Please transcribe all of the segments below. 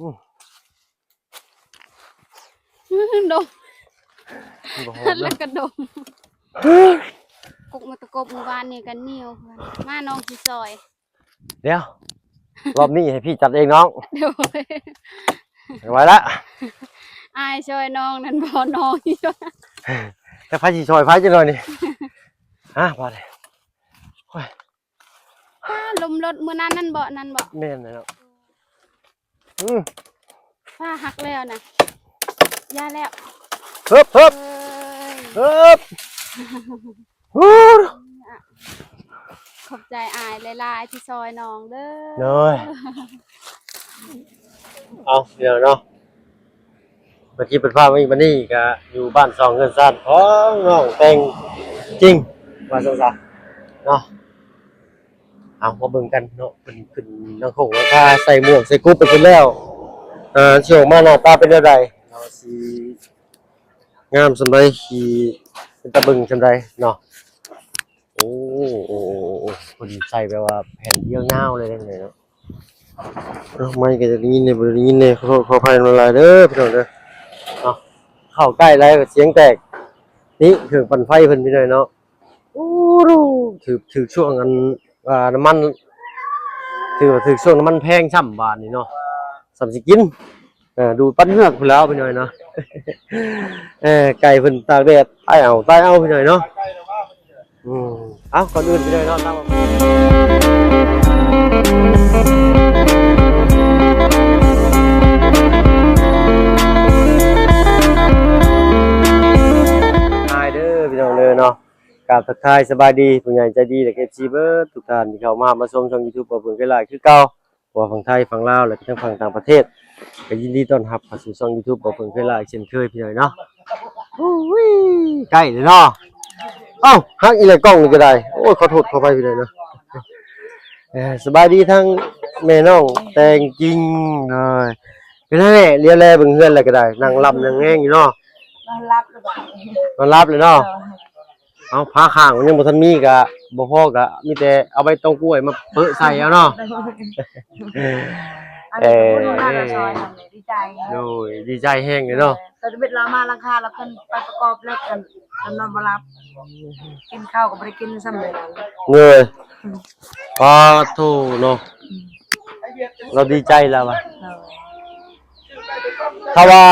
ดมแล้วก็ดมกุกมาตะกบเมื่อวานนี่กันเหนียวมาน้องที่ซอยเดี๋ยวรอบนี้ให้พี่จัดเองน้องเดี๋ยวไว้ละอายช่วยน้องนั่นบ่น้องอีกแต่ไฟสีซอยไฟจะหน่อยนี่ฮะพอเลยลมรถมื้อนั้นนั่นบ่แม่นเลยเนาะฟ้าหักแล้วนะย่าแล้วเฮ้บขอบใจอายหลายๆที่ซอยน้องเด้อเลยเอาเดี๋ยวเนาะเมื่อกี้เป็นภาพอีกวันนี้ก็อยู่บ้านซองเงินซ่านของน้องแต่งจริงว่าสงสารเนาะเอามาเบิ่งกันเนาะเป็นขึ้นน้องคงราคาใส่หมวกใส่กุ๊บไปเป็นแล้วเชี่ยวมาหน้าตาเป็นอะไรเนาะสีงามสำไรขี่เป็นตะบึงสำไรเนาะโอ้คนใส่แบบว่าแผ่นเดียวเงาเลยเนาะไม่ก็จะได้ยินเนี่ยบ่ได้ยินเนี่ยขออภัยมาหลายเด้อพี่น้องเด้อเนาะเข้าใกล้ไรก็เสียงแตกนี่เครื่องปั่นไฟเพิ่นพี่น้อยเนาะโอ้ถือช่วงอันน้ำมันถือช่วงน้ำมันแพงช่ำบาทนี่เนาะสำสิกินดูปั้นเหือกพุ่นแล้วพี่น้อยเนาะไก่เพิ่นตากแดดตายเอาพี่น้อยเนาะเอาก่อนอื่นพี่น้อยเนาะตามพี่น้องเลยเนาะกราบทักทายสบายดีผู้ใหญ่ใจดีและ FC เบิร์ดทุกท่านที่เข้ามาชมช่อง YouTube บ่เบิ่งไกลๆคือเก่าบ่ฝั่งไทยฝั่งลาวและทั้งฝั่งต่างประเทศก็ยินดีต้อนรับเข้าสู่ช่อง YouTube บ่เบิ่งไกลๆเช่นเคยพี่น้องเนาะโอ้ยใกล้เลยเนาะเอ้าฮักอีหลายกล้องนี่ก็ได้โอ้ยขอโทษขออภัยพี่น้องเนาะสบายดีทั้งแม่น้องแต่งจริงเลยเป็นไงเรียนแลเบิ่งเฮือนแล้วก็ได้นั่งลำนั่งแง่งอยู่เนาะนอนรับเลยเนาะเอาผ้าข้างมันยังบ่ทันมีก็บ่พอก็มีแต่เอาใบตองกล้วยมาเปะใส่เอาเนาะดีใจโอ้ยดีใจแฮงเลยเนาะตอนเป็นเรามาราคาแล้วเพิ่นไปประกอบแล้วกันนอนบ่หลับกินข้าวก็บ่ได้กินซ้ำเลยเงยพอโธ่เนาะเราดีใจแล้วว่ะถ้าว่า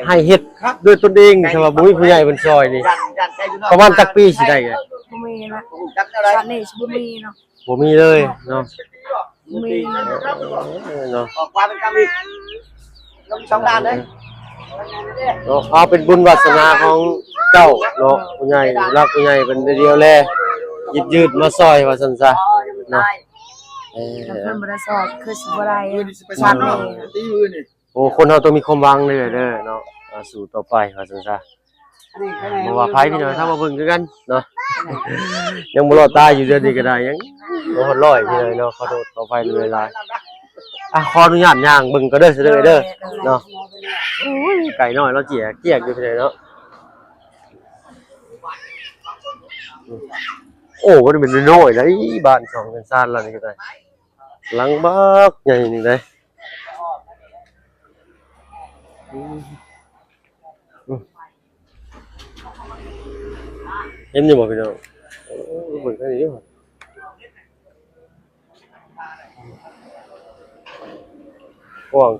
ให้เฮ็ดด้วยตนเองใช่ป่ะบ่มีผู้ใหญ่เพิ่นซอยนี่ประมาณจักปีสิได้บ่มีนะตอนนี้บ่มีเนาะบ่มีเลยเนาะมีเนาะออกมาเป็นกรรมอีกสองด้านเลยเนาะเอาเป็นบุญวาสนาของเจ้าเนาะผู้ใหญ่รักผู้ใหญ่เป็นเดียวแลยืดมาซอยว่าซั่นซะเนาะเพิ่นบ่ได้สอนคือสิบ่ได้ชัดนี่โอ้คนเราต้องมีความหวังเลยเด้อเนาะสู่ต่อไปว่าซั่นซะบ่ว่าไผพี่น้องถ้ามาเบิ่งคือกันเนาะยังบ่รอดตายอยู่เดือนนี้ก็ได้ยังบ่ฮอด100พี่น้องเนาะขอโทษขออภัยหลายๆขออนุญาตย่างเบิ่งก็เด้อเด้อเนาะโอ้ยไก่น้อยเราเจียกอยู่พี่น้องเนาะโอ้บ่ได้เป็นน้อยๆเด้บ้าน2กันซ่านแล้วนี่ก็ได้หลังบักใหญ่นี่เด้เห็นอยู่บ่พี่น้องเบิ่งแค่นี้บ่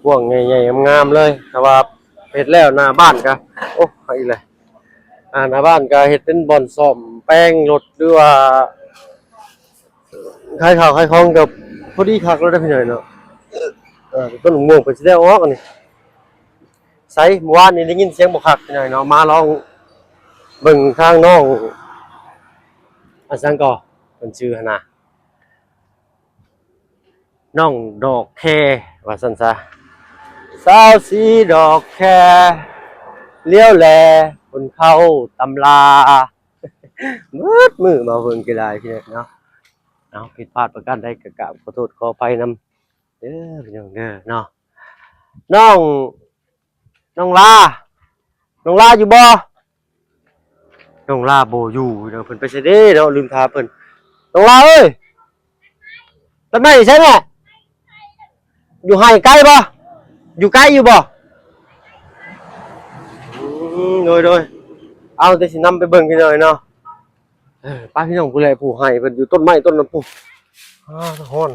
กว้างๆใหญ่ๆงามๆเลยแต่ว่าเฮ็ดแล้วหน้าบ้านก็โอ้อีกแล้วหน้าบ้านก็เฮ็ดเป็นบ่อนซ่อมแป้งรถหรือว่าขายข้าวขายของก็พอดีคักแล้วได้พี่น้อยเนาะต้นม่วงเพิ่นสิได้ออกอันนี้ไสเมื่อวานนี้ได้ยินเสียงบ่คักพี่น้อยเนาะมาลองเบิ่งทางน้องสังก็เป็นชื่อหั่นน่ะน้องดอกแคว่าซั่นซะสาวสีดอกแคเลี้ยวแลคนเข้าตำรามือมาเบิ่งก็ได้พี่เนาะเอาผิดพลาดประการใดก็กราบขอโทษขออภัยนำเด้อพี่น้องเด้อเนาะน้องลาอยู่บ่น้องลาบ่อยู่เนาะเพิ่นไปไสเด้เนาะลืมถามเพิ่นน้องลาเอ้ยไปไหนใช่แม่ อยู่ไห้ใกล้บ่อยู่ใกล้อยู่บ่โดยเอาแต่สินำไปเบิ่งพี่หน่อยเนาะป้าพี่น้องผู้ใดผู้ให้เพิ่นอยู่ต้นไม้ต้นน้ำพุทุกคน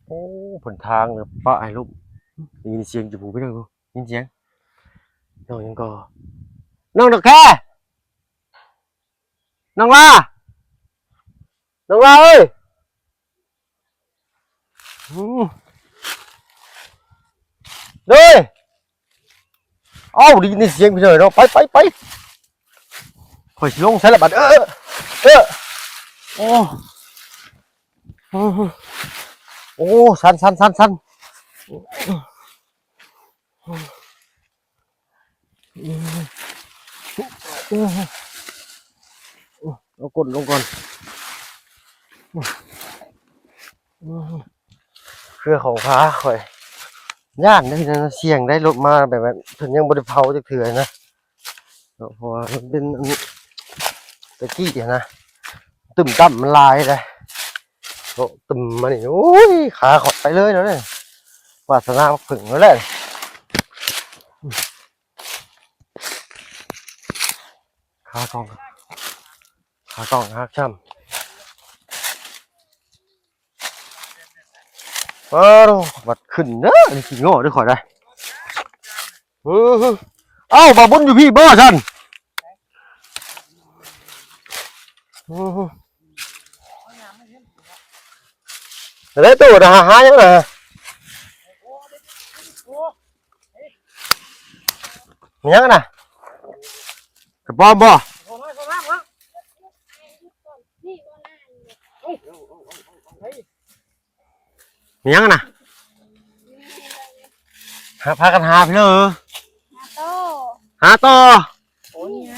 โอ้ผลทางเลยป้าไอ้ลูกได้ยินเสียงอยู่ผู้พี่น้องยินเสียงน้องยังก็น้องดอกแค่น้องลาเอ้ยด้วยเอ้าได้ยินเสียงพี่หน่อยเนาะไปข่อยสิลงใส่ละบัดโอ้โอ้สันเอากดลงก่อนเครือของฟ้าข่อยย่านได้นะเสียงได้รถมาแบบเพิ่นยังบ่ได้เผาจักเทื่อนะเพราะว่ามันเป็นตะกี้นะตึมต่ำมันลายเลยโอ้ตึมมานี่โอ้ยขาขอดไปเลยแล้วเนี่ยวาสนาผึ่งแล้วแหละขากองหักช้ำบัดขึ้นเนอะนี่ขี้โง่ด้วยขอได้เอ้าบ่าบุญอยู่พี่บ่ฉันได้ตัวนะหายังนะมียังนะกระป๋อมบ่มียังนะพากันหาพี่เลยหาต่อโอ้ยไง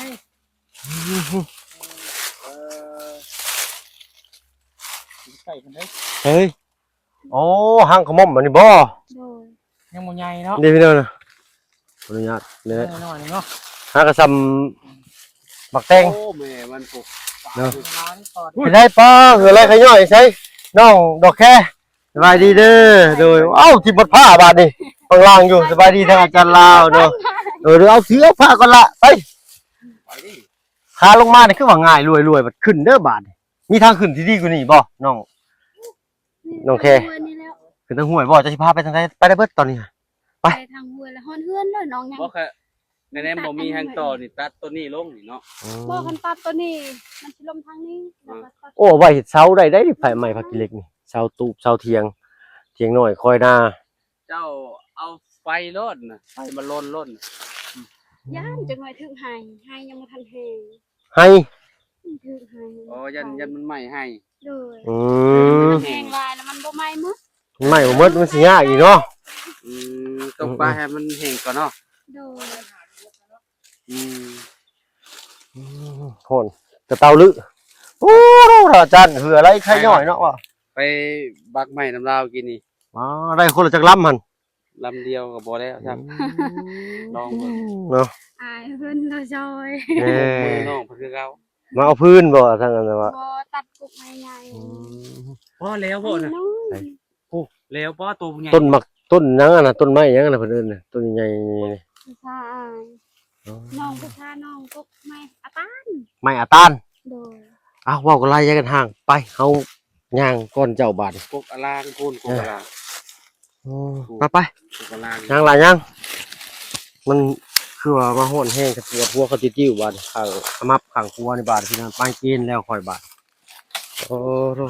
เฮ้ยโอ้ห้างขมมมันนี่บ่ยังบ่ใหญ่เนาะดีพี่น้องนะขออนุญาตเนี่ยหากระซำบักแตงโอ้แม่มันปลุกเนาะไปได้ป้าเหืออะไรขย่อยใช่น้องดอกแค่สบายดีเด้อโดยเอ้าที่บดผ้าบาดนี่ข้างล่างอยู่สบายดีทางอาจารย์ลาวเนาะเอาเสื้อผ้าก่อนละไปขาลงมาเนี่ยคือว่าง่ายรวยบัดขึ้นเด้อบาดมีทางขึ้นที่ดีกว่านี้บ่น้องแค่ขึ้นทางห้วยบ่จะสิพาไปทางไหนไปได้เบิดตอนนี้ไปทางห้วยแล้วฮ้อนเฮือนเลยน้องยังบ่แค่ในแนมบ่มีแฮงต่อนี่ตัดตัวนี้ลงนี่เนาะบ่คันตัดตัวนี้มันสิลมทางนี้โอ้ไว้เฮ็ดเสาได้ไฟใหม่ผักกิเล็กนี่เสาตูบเสาเทียงน้อยคอยหน้าเจ้าเอาไฟรถน่ะไฟมาล้นย่านจังหน่อยถึงให้ยังบ่ทันแฮงให้ถึงให้อ๋อยันมันไหม้ให้เลยแฮงลายแล้วมันบ่ไหม้หมดมันสิยากอีกเนาะต้องปลาให้มันแห้งก่อนเนาะโหนกระเตาลึโอ้อาจารย์คืออะไรใครย่อยเนาะวะไปบักใหม่น้ำลาวกินนี่ได้คนละจักลำมันลำเดียวก็บ่แล้วครับลองเนาะอายเพิ่นเราจอยน้องเพิ่นคือเก่ามาเอาพื้นบ่ทางนั้นว่าบ่ตัดกุกใหญ่พอแล้วบ่น่ะโอ้แล้วบ่ตัวใหญ่ต้นมักต้นยังน่ะต้นไม้ยังน่ะเพิ่นเอิ้นน่ะต้นใหญ่นี่ใช่น้องผู้ชายน้องกุกไม้อาตานโดยอ้าวเว้ากันไล่กันห่างไปเฮาย่างก่อนเจ้าบาดกุกอลางกูนกุกอลางไปย่างหลายย่างมันคือว่ามาฮ้อนแห้งกับปวดหัวเขาติ้วบาดข้างขมับข้างครัวนี่บาดพี่น้องปานกินแล้วค่อยบาดโอ้โห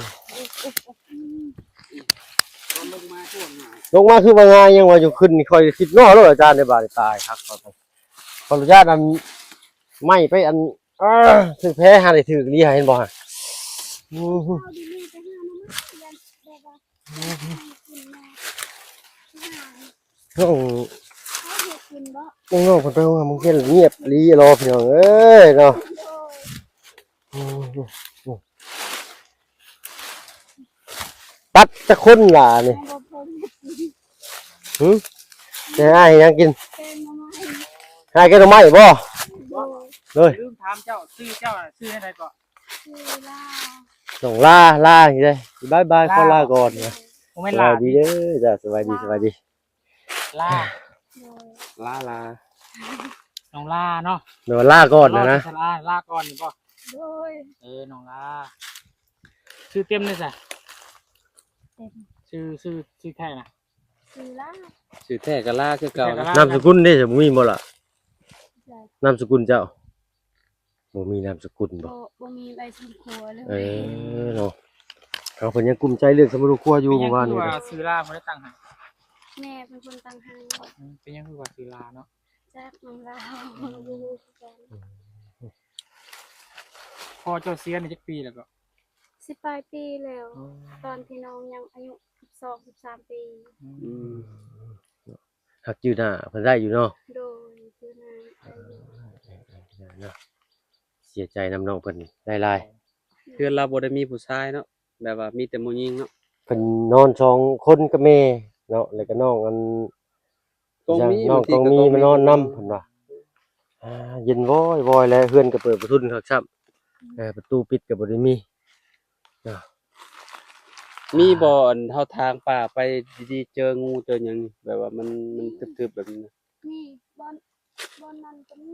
ลงมาคือว่าง่ายยังว่าอยู่ขึ้นนี่ค่อยคิดน้อแล้วอาจารย์ในบาดตายครับขออนุญาตอันไม่ไปอันถือแพ้หาได้ถือนี่เห็นบ่ฮะน้องคนไปว่ามึงแค่เงียบลีรอพี่น้องเอ้ยเนาะตัดจะคนหล่ะนี่จะให้ยังกินให้กินทำไมบ่เลยลืมถามเจ้าชื่ออะไรก่อนส่งล่าอย่างนี้เลยบายขอลาก่อนนะ ผมไม่ ส ลา บายดีเด้อจ้ะสบายดีสบายดี ลา โดย ลาน้องลาเนาะ เดี๋ยวลาก่อนนะ ลาก่อนนี่ป่ะ โดย น้องลาชื่อเต็มเลยจ้ะ เต็ม ชื่อแท้นะ ซื้อละ ชื่อแท้ก็ล่าคือเก่านะ นามสกุลเด้จะบ่มีบ่ล่ะ ใช่ นามสกุลเจ้าบ่มีนามสกุลบ่ บ่มีใบสุครัวเลย เนาะเขาเพิ่นยังกลุ้มใจเรื่องสมุนครัวอยู่ เป็น เมื่ ยั อง วาน คื นี้ อว่า นะ ซื้อลาไม่ได้ตั้งให้ แม่เป็นคนตั้งให้ เป็นยังคือว่าซื้อลาเนาะ จากน้องลาวอยู่กัน พ่อเจ้าเสียในจักปีแล้วก็ 10ปลายปีแล้ว ตอนที่น้องยังอายุ12-13 ปี อืม หักจืดหน้าเพิ่นได้อยู่เนาะ โดยซื้อนางอายุ เนาะเสียใจนำน้องเพิ่นหลาย เพื่อนเราบ่ได้มีผู้ชายเนาะแบบว่ามีแต่ผู้หญิงเนาะ ๆเพิ่นนอน2คนกับแม่เนาะแล้วก็น้องอัน กองมี น้องต้องมีมานอนนำเพิ่นว่าเย็นวอยแล้วเฮือนก็เปิดประทุนคักซ้ำประตูปิดก็บ่ได้มี มีบ่อนเฮาทางป่าไปดีๆเจองูเจอหยังนี่แบบว่ามันทึบๆแบบนี้นะ นี่บอนนั้นก็มี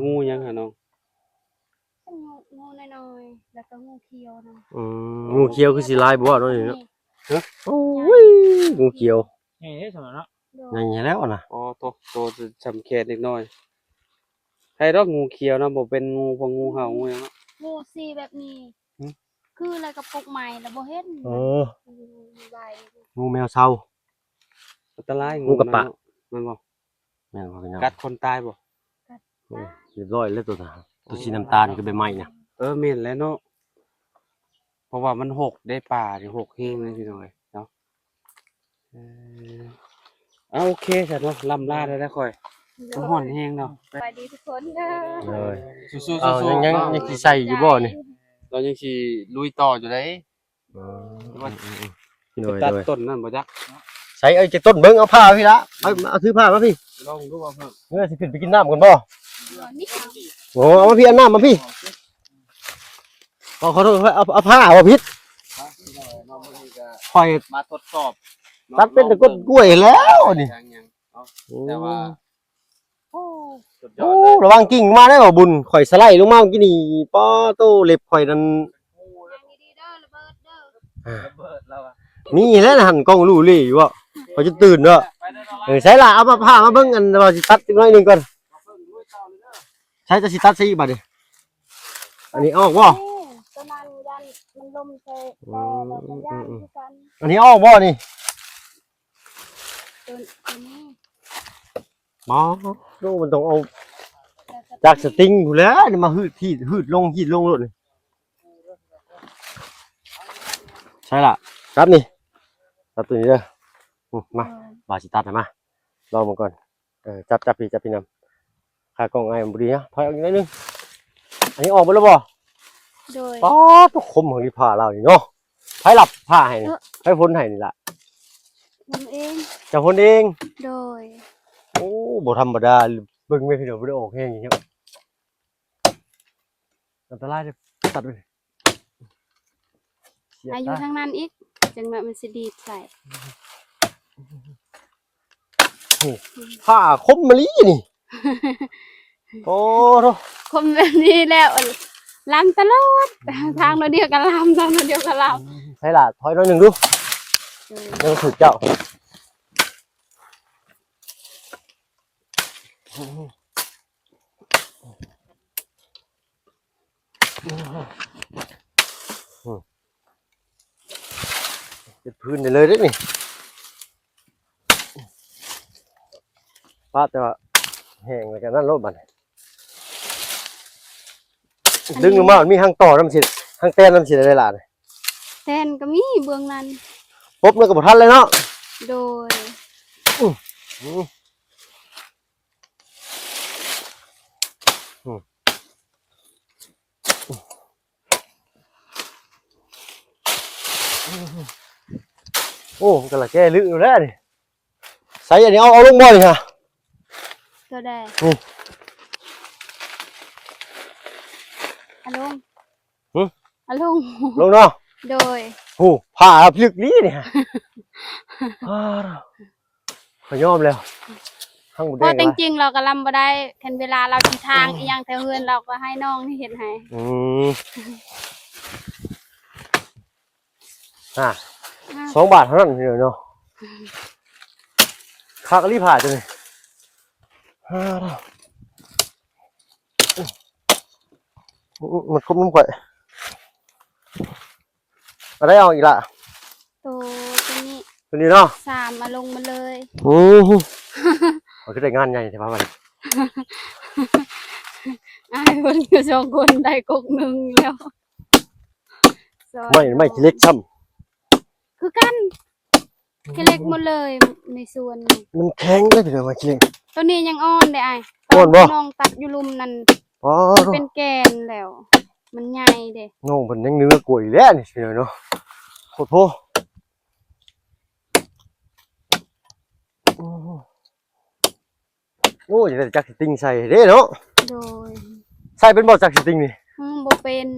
งูหยังหะน้อง เป็นงูน้อยๆแล้วก็งูเขียวนะ งูเขียวคือสิลายบ่เนาะนี่เนาะ นี่ โอ้ยงูเขียว นี่เด้สำหรับเนาะ โด ให ย ญ่แล้วนะ อ๋อโตจำแค่เล็กน้อยใครดอกงูเขียวนะบ่เป็นงูพวกงูเห่างูหยังเนาะ งูสีแบบนี้ หืม คืออะไรกับปกใหม่แล้วบ่เห็น ใบ งูแมวเซา อันตราย งูกระปะ เนามันบ่ แม่นบ่พี่น้อง กัดคนตายบ่ เรียบร้อยแล้วตัวน่ะตัวสีน้ำตาลก็ใบไม้น่ะ แม่นแล้วเนาะเพราะว่ามันหกได้ป่านี่หกแฮงเลยพี่น้อยเนาะเอาโอเคจ้ะเนาะลำลาได้แล้วค่อยมันฮ้อนแฮงเนาะ ไปดีทุกคนเด้อ เลย สู้ๆ เอา สู้ ยังสิใส่อยู่บ่นี่ เรายังสิลุยต่ออยู่เด้ พี่น้อย ตัด เลย ต้นนั่นบ่จัก ใส่จากต้นเบิ่งเอาผ้าพี่ละเอาถือผ้ามาพี่ ลองดูว่าเพิ่น เมื่อสิขึ้นไปกินน้ำก่อนบ่ นี่ โอ้เอามาพี่เอาน้ำมาพี่ขอโทษเอาผ้าเอาพิษคอย มาทดสอบ ตัดเป็นตะกร้กล้วยแล้วนี่ แต่ว่า โอ้ สุดยอ โอ้ ดเลย ระวังกิ่งมาได้บ่บุญข่อยสไลด์ลงมาเมื่อกี้นี่ป้อโตเล็บข่อยนั่น ยางดีๆเด้อระเบิดเด้อ ระเบิดแล้วอ่ะ นี่แหละหันกล้องลู่ลี่อยู่บ่ข่อยจะตื่นเด้อ ไปเด้อเรา ใส่ละเอามาผ้ามาเบิ่งอันว่าสิตัดอีกหน่อยหนึงก่อน เพิ่งลุยต่อเลยเด้อ ใช้จะสิตัดซะอีกบัดนี้อันนี้ออกบ่ ตัวนั้นยันมันลมใส่ต่อแล้วก็ย่างคือกัน อันนี้ออกบ่นี่ ตัวนี้ บ่ดูมันต้องเอาจากสติงพู่นแหล้วนี่มาหืดลงโลดนี่ใช่ล่ะครับนี่ตัดตัวนี้เด้อมาบาสิตัดให้มาลองมันก่อนจับพี่นำขากล้องไอ้มันบ่ดีนะถอยออกอีกหน่อยหนึงอันนี้ออกบ่แล้วบ่ โดย ป๊อดคมของนี่ผ้าเรานี่เนาะไผหลับผ้าให้นี่ไผพ้นให้นี่ล่ะ มันเอง เจะพ้นเอง โดย โอ้บ่ธรรมดาเบิ่งแม่พี่น้องบ่ได้ออกแฮงอย่างเงี้ยอันตรายเด้อตัดไปเสีบ อายุ ตา ทางนั้นอีกจังหวะมันสิดีดใส่ ผ้าคมมะลินี่โอ้โธ่ คมแบบนี้แล้วลำตลอดทางเราเดียวกันลำทางเราเดียวกันล ใช่ล่ะถอยหน่อยหนึงดู ำ ยังถูกเจ้าเป็นพื้นได้เลยเด้อนี่ป้าแต่ว่าแห้งแล้วกันนั่นรถบัดดึงลงมามันมีหางต่อน้ำสิหางแต้นน้ำสิได้หลาน แทนก็มีเบื้องนั้น ปุ๊บแล้วก็บ่ทันเลยเนาะ โดย โอ้มันก็ละแก้ลึกอยู่แล้วนี่ใส่อันนี้เอาลงบ่นี่ฮะ ตัวแดง อืม อาลง หึ อาลง ลงเนาะ โดย โอ้ผ่าพลึกนี้เนี่ยขอยอมแล้วข้างบน เพ แด ราะ ง จ ละ ริงๆเราก็ลำบ่ได้แค่เวลาเราที่ทางอีหยังแถวเฮือนเราก็ให้น้องที่เฮ็ดให้ 2 บาทเท่านั้นเดียวเนาะคักรีผ่าจังเลยมันครบน้ำข่อยมาได้เอาอีกละ ตัวนี้ ตัวนี้เนาะ 3มาลงมาเลย มันก็ได้งานใหญ่ใช่ไหมมัน อ้ายเพิ่นอยู่สองคนได้กกหนึงแล้วซอย ไม่ขี้เล็กช่ คือกันแค่เล็กหมดเลยในส่วนนี้ ำมันแข็งได้ไปเลยไม่ขี้เล็ก ตัวนี้ยังอ่อนได้อ้าย อ่อนบ่ น้องตัดอยู่ลุมนั่น อ๋อ เป็นแกนแล้ว มันใหญ่เด้ น้องมันยังเนื้อกล้วยแล้วนี่พี่เนาะโคตรโพโอ้ยแต่จักรสติงใส่เด้เนาะ โดย ใส่เป็นบ่จักรสติงนี่ บ่เป็น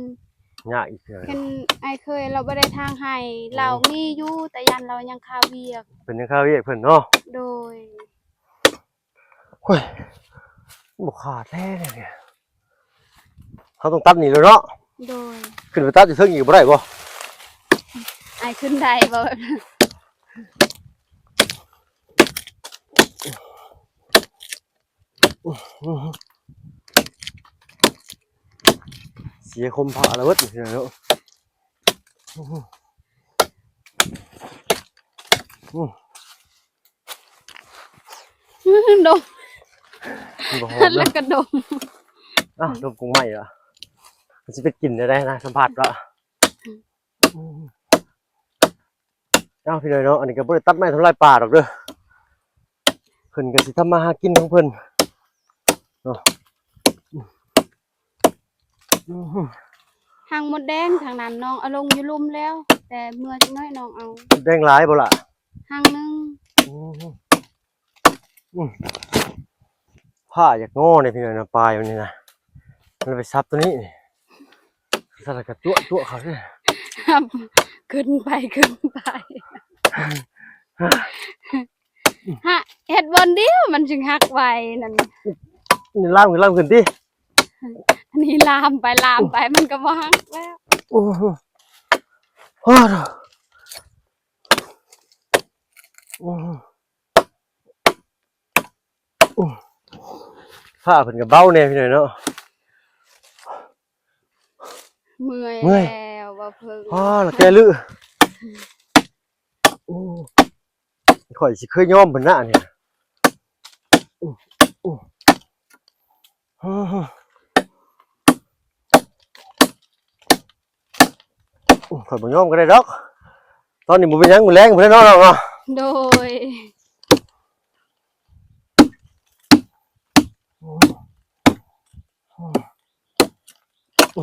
ยากอีกเลย เห็นไอ้เคยเราบ่ได้ทางให้เรามีอยู่แต่ยันเรายังคาเวียก เป็นยังข้าวเรียกเพิ่นเนาะ โดย โอ้ยบ่ขาดแท้เนี่ยเขาต้องตัดนี่เลยเนาะ โดย ขึ้นไปตัดอยู่เทิงอีกบ่ได้บ่ ไอ้ขึ้นได้บ่ เสียคมผ่าแล้วเบิดนี่เนาะ ดม มันบ่หอม แล้ นะ วก็ดม ดมกุ้งใหม่เหรอมันจะไปกินได้นะสัมผัสละพี่เลยเนาะอันนี้ก็บ่ได้ตัดไม้ทำลายป่าดอกเด้อเพิ่นก็สิทำมาหากินของเพิ่นเนาะ หางมดแดงทางนั้นน้องเอาลงอยู่ลุมแล้ว แต่เมื่อจักหน้อยน้องเอา แดงหลายบ่ล่ะ หางหนึง ผ้าอยากโง่เนี่ยพี่เลยนะปลายมันนี่นะมันไปซับตัวนี้นี่สลัดกระจั่วเขาสิ ครับขึ้นไปฮะเฮ็ดบนเดียวมันจึงหักไว้นั่น นี่ล่ามขึ้นติ อันนี้ลามไปมันก็บ่หักแล้ว โอ้โหโอ้โหโอ้โหผ้าเพิ่นก็เบาแน่พี่เลยเนาะ เมื่อย เมื่อย แล้วบ่เพิ่ง แล้วแกลือข่อยสิเคยยอมเพิ่นน่ะเนี่ยข่อยบ่ยอมก็ได้ดอกตอนนี้บ่เป็นหยังมื้อแลงพุ่นเนาะน้องเนาะ โดย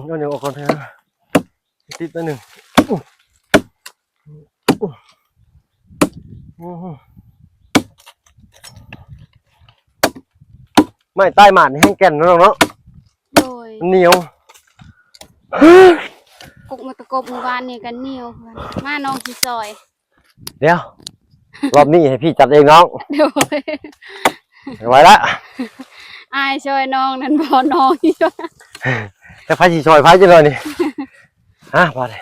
เอาเดี๋ยวออกก่อนเถอะติดไปหนึ่งไม่ใต้หมาดนี่แห้งแก่นเนาะเนาะ โดย มันเหนียว กกมาตะกบหมู่บ้านนี่กันเหนียวเพิ่นมาน้องสิซอย เดี๋ยวรอบนี้ให้พี่จัดเองน้อง โดย ไม่ไหวละ อายช่วยน้องนั่นบ่น้องอีกช่วย แต่ไฟสีชอยไฟจะเลยนี่ฮะพอเลย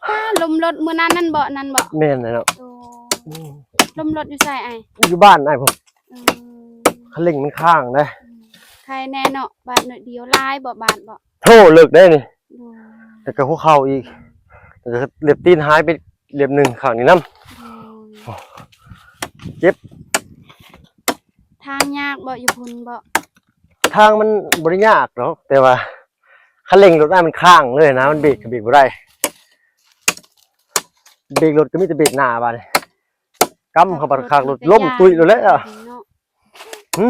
ป้าลมรถมื้อนั้นนั่นบ่ แม่นเลยเนาะ โอ้ลมรถอยู่ไสอ้าย อยู่บ้านไอ้ผม อืม คันเร่งมันข้างนะ ใครแน่เนาะบาทหน่อยเดียวลายบ่บาทบ่ โธ่เลิกได้นี่ โดย แต่ก็หัวเข่าอีกแต่ก็เล็บตีนหายไปเล็บหนึ่งข้างนี้น้ โดย เจ็บ ทางยากบ่อยู่พุ่นบ่ ำทางมันบริยากเนาะแต่ว่าคันเร่งรถได้มันข้างเลยนะมันเบรกก็เบรกบ่ได้เบรกรถก็มีแต่เบรกหน้าบ้านกำเข้าไปข้างรถล้มตุยเลยแหละ เนาะ หึ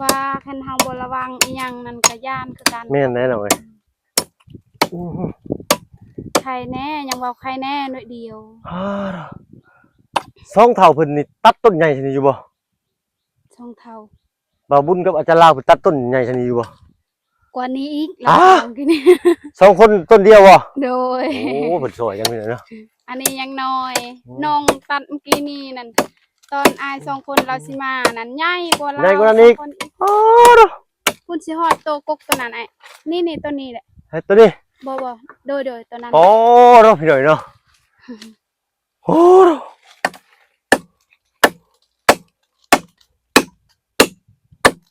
ว่าคันเฮาบ่ระวังอีหยังนั่นก็ย่านคือกัน แม่นแน่นอนเลย ใครแน่ยังเว้าใครแน่หน่อยเดียว สองเท่าเพิ่นนี่ตัดต้นใหญ่ชนิดอยู่บ่ ช่องเท่า บ่าวบุญกับอาจารย์ลาวเพิ่นตัดต้นใหญ่ชนิดอยู่บ่ กว่านี้อีก อ้า ลองกินนี่ 2คนต้นเดียวบ่ โดย โอ้เพิ่นสวยจังเลยเนาะ อันนี้ยังน้อยน้องตัดเมื่อกี้นี่นั่นตอนอายสองคนเราสิมานั่นใหญ่กว่าเรา ใหญ่กว่านั้นอีก สงคน โอ้เนาะ คุณสิฮอดโตกกตัวนั้นไอ้นี่ตัวนี้แหละ เฮ้ยตัวนี้ บ่โดยตัวนั้น โอ้เนาะพี่หน่อยเนาะโอ้เนาะ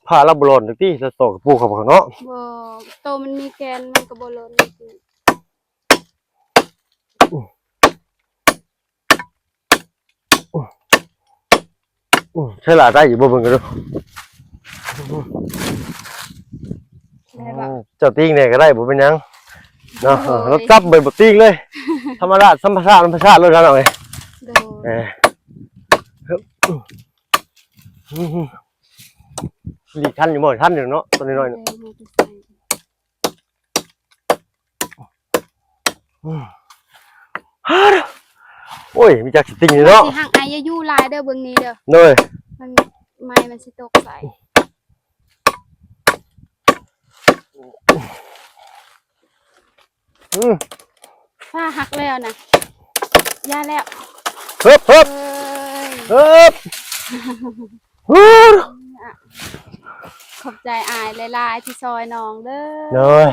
ผ้าละบลอนที่จะตอกปูเขาบ่เนาะ บ่โตมันมีแกนมันก็บ่หล่นจริง ใช่ล่ะได้อยู่บ่เบิ่งกันเด้อ ได้บ่ เจ้าติ้งเนี่ยก็ได้บ่เป็นหยังเนาะรถจับเบิดบ่ติ้งเลยธรรมดาธรรมชาติเลยครับเอาไง โดย เออหลีกทันอยู่บ่ทันอยู่เนาะตัวน้อยๆเนาะโอ้ยมีจักสติ้งนี่เนาะ สิห่างไอ้อย่าอยู่หลายเด้อเบิ่งนี้เด้อ เด้อ มันไม้มันสิตกใส่ ฟ้าหักแล้วนะย่าแล้ว เฮ้บ เอ้ย เฮ้บ ขอบใจอายหลายๆที่ซอยน้องเด้อ เด้อ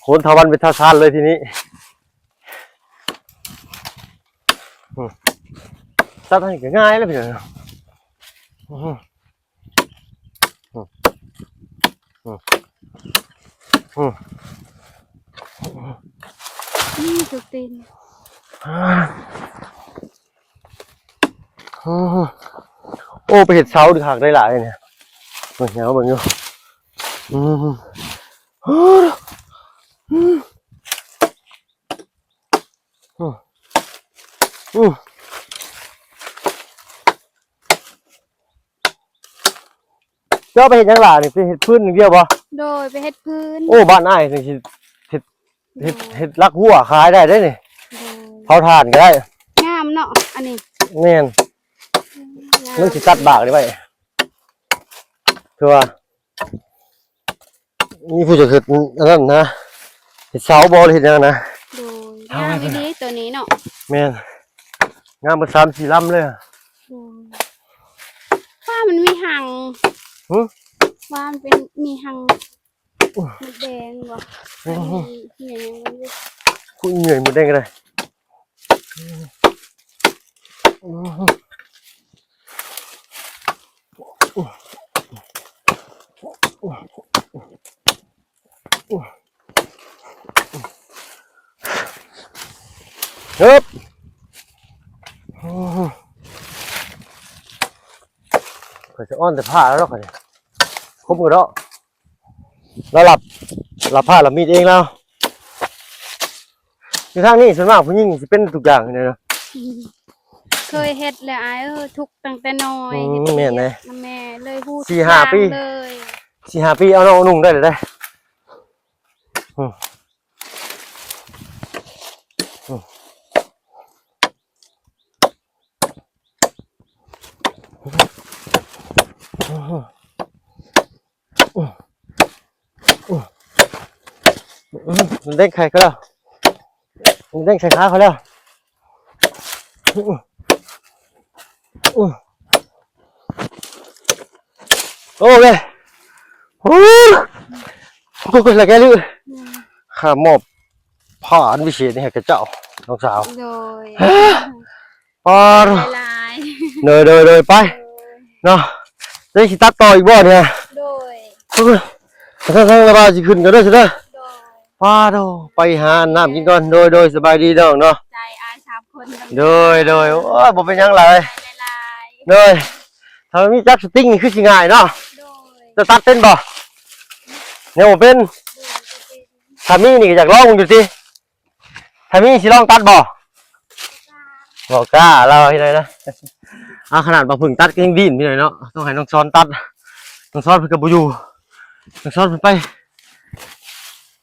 โหนทวันเป็นท่าทานเลยทีนี้ซัดให้ก็ง่ายแล้วพี่น้องจุกตีน โอ้ไปเห็ดเช้าดีหักได้หลายเนี่ยเบิ่งเงาเบิ่งอยู่เจ้าไปเห็ดหยังหล่ะนี่ไปเห็ดพื้นอย่างเดียวบ่ โดยไปเฮ็ดพื้น โอ้บ้านอ้ายนี่สิเห็ดลักหัวขายได้นี่ โดย เผาถ่านก็ได้ งามเนาะอันนี้ แม่น งาม มันสิตัดบากได้ไว้คือว่ามีผู้จะเห็ดอันนั้นนะเห็ดเสาบ่หรือเห็ดหยังนะ โดยงามอีดีตัวนี้เนาะ แม่นงามเบิด3-4ลำเลยอะ โดยฟ้ามันมีหัง หึ ว่ามันเป็นมีหังมันแดงบ่อันนี้เหี่ยงมันอยู่ คุยเหนื่อยหมดได้ก็ได้ฮึบเขาจะอ้อนแต่ผ้าแล้วเขาเนี่ยครบหมดแล้วแล้วหลับผ้าหลับมีดเองแล้วอยู่ทางนี้ส่วนมากผู้หญิงสิเป็นทุกอย่างเลยนะ เคยเฮ็ดแล้วอ้ายทุกข์ตั้งแต่น้อย อืม เฮ็ด แม่นเลย นำแม่เลยฮู้ 4-5 ปี เลย 4-5 ปีเอาน้องนุ่งได้เลยได้มันเด้งไข่เขาแล้วมันเด้งใส่ขาเขาแล้วโอเคโอ้โหอะไรแกลือข้ามอบผ้าอันวิเศษนี่ให้กับเจ้าน้องสาว โดย ป้า หลาย เลยไปเนาะได้สิตัดต่ออีกบ่เนี่ย ๆโดย ทั้งระบายสิขึ้นกันด้วยสิเด้อ โดย ป้าโดไปหาน้ำกินก่อนโดยสบายดีน้องเนาะ ใจอาย3คนกัน โดยโอ้ยบ่เป็นหยังหลาย หลาย โดยถ้ามีจักสติ้งนี่คือสิง่ายเนาะ ๆโดย จะตัดเป็นบ่เนี่ยบ่เป็นถ้ามีนี่ก็อยากลองดูสิถ้ามีสิลองตัดบ่บ่กล้าเราที่ไหนนะขนาดบ่พึ่งตัดก็ยังดิ้นพี่หน่อยเนาะต้องให้น้องซ้อนตัดน้องซ้อนเพิ่นก็บ่อยู่น้องซ้อนเพิ่นไป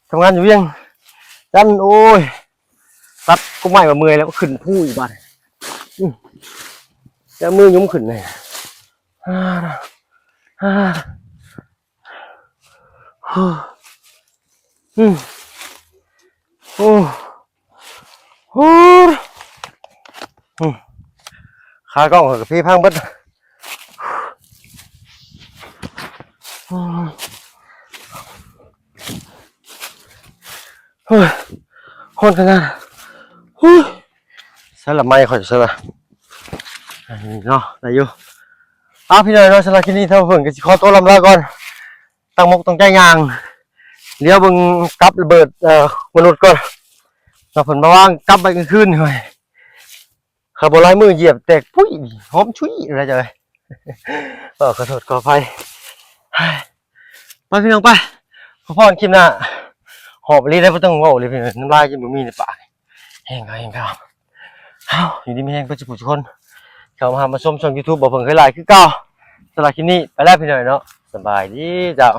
ทำงานอยู่เวียงจันโอ้ยตัดก็ไม่มาเมื่อยแล้วก็ขึ้นผู้อีกบาดจะมือยุ้มขึ้นเลย โอ้โหขากล้องกับพี่พังเบิดเฮ้ยโคตรขนาดใช่ละไม่ค่อยใช่ละเนาะได้อยู่พี่น้อยเนาะสำหรับคลิปนี้เท่าเพิ่งก็สิขอตัวลำลาก่อนตั้งมกตั้งใจยางเดี๋ยวเบิ่งกลับระเบิดมนุษย์ก่อนเราผลมาว่างกลับไปกลางคืนหน่อยขับรถไล่มือเหยียบแตกปุ้ยหอมชุยอะไรจังเลยขอโทษขออภัยไปพี่น้องไปขอพรคลิปหน้าหอบรีได้ไม่ต้องว่าเลยพี่น้องน้ำลายจะไม่มีในปากแห้งข้าวอยู่ดีไม่แห้งก็จะผู้ทุกคนเข้ามาชมช่อง YouTube บอกเพิ่งเคยไลน์คือเก่าสำหรับคลิปนี้ไปแล้วพี่น้องเนาะสบายดีจ้า